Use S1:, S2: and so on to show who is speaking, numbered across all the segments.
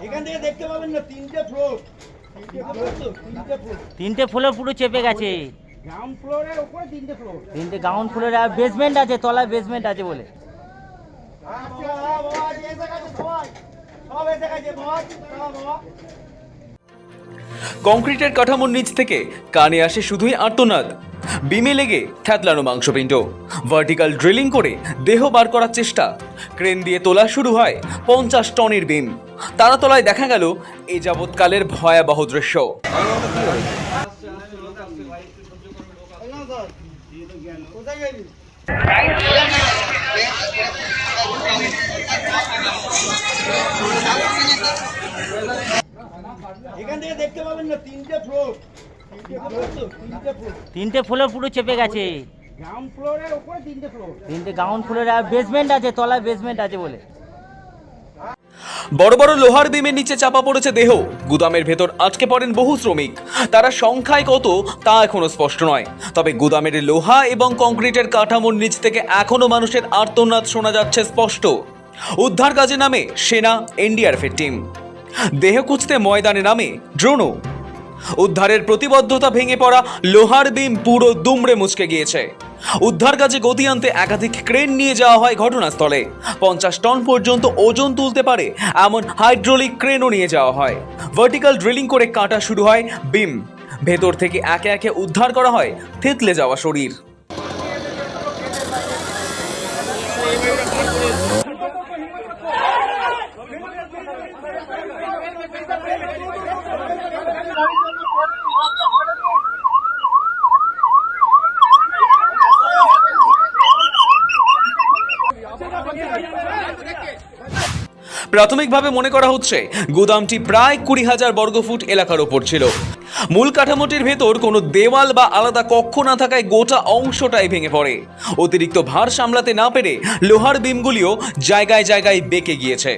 S1: এখান থেকে দেখতে পাবেন না তিনটে ফ্লোর
S2: তিনটে ফ্লোর পুরো চেপে গেছে।
S1: গ্রাউন্ড ফ্লোরের উপরে তিনটে ফ্লোর,
S2: তিনটে গ্রাউন্ড ফ্লোরে আর বেসমেন্ট আছে, তলায় বেসমেন্ট আছে বলে।
S3: কংক্রিটের কাঠামোর নিচ থেকে কানে আসে শুধুই আর্তনাদ। বিমে লেগে থ্যাতলানো মাংসপিণ্ড, ভার্টিক্যাল ড্রিলিং করে দেহ বার করার চেষ্টা। ক্রেন দিয়ে তোলা শুরু হয় 50 টনের বিম। তারাতলায় দেখা গেল এ যাবৎকালের ভয়াবহ দৃশ্য।
S1: এখান থেকে দেখতে পাবেন না তিনটে ফ্লোর,
S2: তিনটে ফ্লোর পুরো চেপে গেছে।
S1: গ্রাউন্ড ফ্লোরের উপরে তিনটে ফ্লোর,
S2: তিনটে গ্রাউন্ড ফ্লোরে আর বেসমেন্ট আছে, তলায় বেসমেন্ট আছে বলে।
S3: বড় বড় লোহার বিমের নিচে চাপা পড়েছে দেহ। গুদামের ভেতর আটকে পড়েন বহু শ্রমিক। তারা সংখ্যায় কত তা এখনো স্পষ্ট নয়, তবে গুদামের লোহা এবং কংক্রিটের কাঠামোর নিচ থেকে এখনো মানুষের আর্তনাদ শোনা যাচ্ছে স্পষ্ট। উদ্ধার কাজে নামে সেনা, এনডিআরএফের টিম। দেহ খুঁজতে ময়দানে নামে ড্রোনও। উদ্ধারের প্রতিবদ্ধতা ভেঙে পড়া লোহার বিম পুরো দুমড়ে মুচকে গিয়েছে। উদ্ধার কাজে গতি আনতে একাধিক ক্রেন নিয়ে যাওয়া হয় ঘটনাস্থলে। 50 টন পর্যন্ত ওজন তুলতে পারে এমন হাইড্রোলিক ক্রেনও নিয়ে যাওয়া হয়। ভার্টিক্যাল ড্রিলিং করে কাটা শুরু হয় বিম। ভেতর থেকে একে একে উদ্ধার করা হয় থেতলে যাওয়া শরীর। প্রাথমিকভাবে মনে করা হচ্ছে গুদামটি প্রায় 20,000 বর্গফুট এলাকার ওপর ছিল। মূল কাঠামোটির ভেতর কোনো দেওয়াল বা আলাদা কক্ষ না থাকায় গোটা অংশটাই ভেঙে পড়ে। অতিরিক্ত ভার সামলাতে না পেরে লোহার বিমগুলিও জায়গায় জায়গায় বেঁকে গিয়েছে।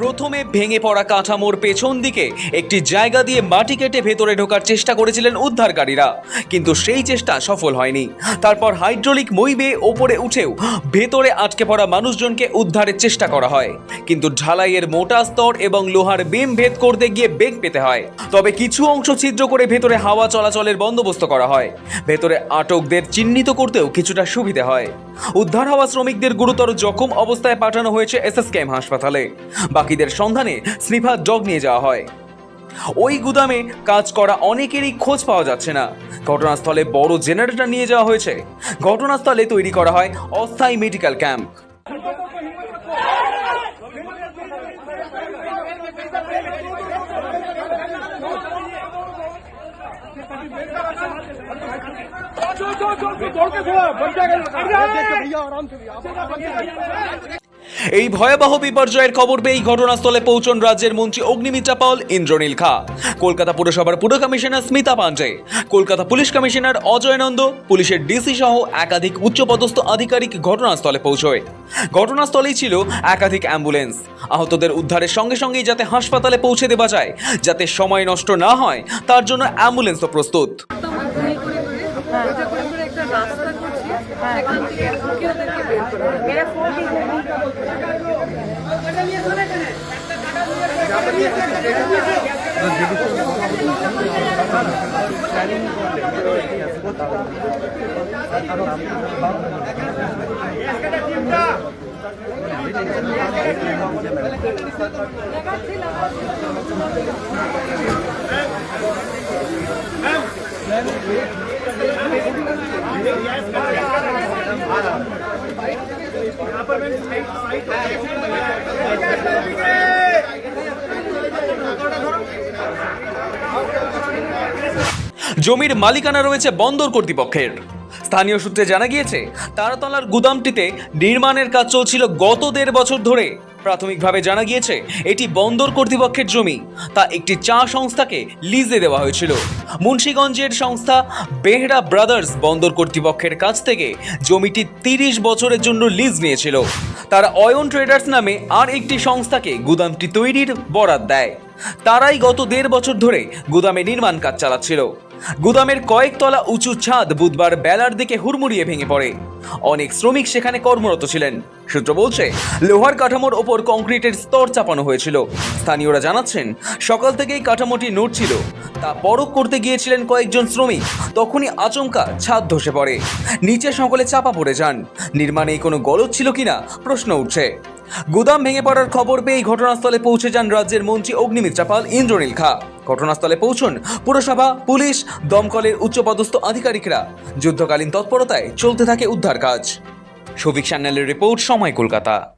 S3: প্রথমে ভেঙে পড়া কাঠামোর পেছন দিকে একটি জায়গা দিয়ে মাটি কেটে ভেতরে ঢোকার চেষ্টা করেছিলেন উদ্ধারকারীরা, কিন্তু সেই চেষ্টা সফল হয়নি। তারপর হাইড্রোলিক মই বেয়ে ওপরে উঠেও ভেতরে আটকে পড়া মানুষজনকে উদ্ধারের চেষ্টা করা হয়, কিন্তু ঢালাইয়ের মোটা স্তর এবং লোহার বিম ভেদ করতে গিয়ে বেগ পেতে হয়। তবে কিছু অংশ ছিদ্র করে ভেতরে হাওয়া চলাচলের বন্দোবস্ত করা হয়। ভেতরে আটকদের চিহ্নিত করতেও কিছুটা সুবিধা হয়। উদ্ধার হওয়া শ্রমিকদের গুরুতর জখম অবস্থায় পাঠানো হয়েছে এসএসকেএম হাসপাতালে। বাকিদের সন্ধানে স্নিফার ডগ নিয়ে যাওয়া হয়। ওই গুদামে কাজ করা অনেকেরই খোঁজ পাওয়া যাচ্ছে না। ঘটনাস্থলে বড় জেনারেটর নিয়ে যাওয়া হয়েছে। ঘটনাস্থলে তৈরি করা হয় অস্থায়ী মেডিকেল ক্যাম্প। এই ভয়াবহ বিপর্যয়ের খবর পেয়ে ঘটনাস্থলে পৌঁছন রাজ্যের মন্ত্রী অগ্নিমিত্রা পাল, ইন্দ্রনীল খা, কলকাতা পুরসভার পুর commissioner Smita Pandey, Kolkata police commissioner Ajay Nanda, পুলিশের ডিসি সহ একাধিক উচ্চপদস্থ আধিকারিক ঘটনাস্থলে পৌঁছয়। ঘটনাস্থলেই ছিল একাধিক অ্যাম্বুলেন্স। আহতদের উদ্ধারের সঙ্গে সঙ্গেই যাতে হাসপাতালে পৌঁছে দেওয়া যায়, যাতে সময় নষ্ট না হয়, তার জন্য অ্যাম্বুলেন্সও প্রস্তুত। জমির মালিকানা রয়েছে বন্দর কর্তৃপক্ষের। স্থানীয় সূত্রে জানা গিয়েছে, তারাতলার গুদামটিতে নির্মাণের কাজ চলছিল গত 1.5 বছর ধরে। প্রাথমিকভাবে জানা গিয়েছে এটি বন্দর কর্তৃপক্ষের জমি, তা একটি চা সংস্থাকে লিজে দেওয়া হয়েছিল। মুন্সিগঞ্জের সংস্থা বেহরা ব্রাদার্স বন্দর কর্তৃপক্ষের কাছ থেকে জমিটি 30 বছরের জন্য লিজ নিয়েছিল। তারা অয়ন ট্রেডার্স নামে আর একটি সংস্থাকে গুদামটি তৈরির বরাত দেয়। তারাই গত 1.5 বছর ধরে গুদামে নির্মাণ কাজ চালাচ্ছিল। গুদামের কয়েকতলা উঁচু ছাদ বুধবার বেলার দিকে হুড়মুড়িয়ে ভেঙে পড়ে। অনেক শ্রমিক সেখানে কর্মরত ছিলেন। সূত্র বলছে, লোহার কাঠামোর ওপর কংক্রিটের স্তর চাপানো হয়েছিল। স্থানীয়রা জানাচ্ছেন, সকাল থেকেই কাঠামোটি নড়ছিল। তা পরখ করতে গিয়েছিলেন কয়েকজন শ্রমিক। তখনই আচমকা ছাদ ধসে পড়ে। নিচে সকলে চাপা পড়ে যান। নির্মাণে কোনো গলদ ছিল কিনা প্রশ্ন উঠছে। গুদাম ভেঙে পড়ার খবর পেয়ে ঘটনাস্থলে পৌঁছে যান রাজ্যের মন্ত্রী অগ্নিমিত্রা পাল, ইন্দ্রনীল খা। ঘটনাস্থলে পৌঁছন পুরসভা, পুলিশ, দমকলের উচ্চপদস্থ আধিকারিকরা। যুদ্ধকালীন তৎপরতায় চলতে থাকে উদ্ধার কাজ। শফিক সান্যালের রিপোর্ট, সময় কলকাতা।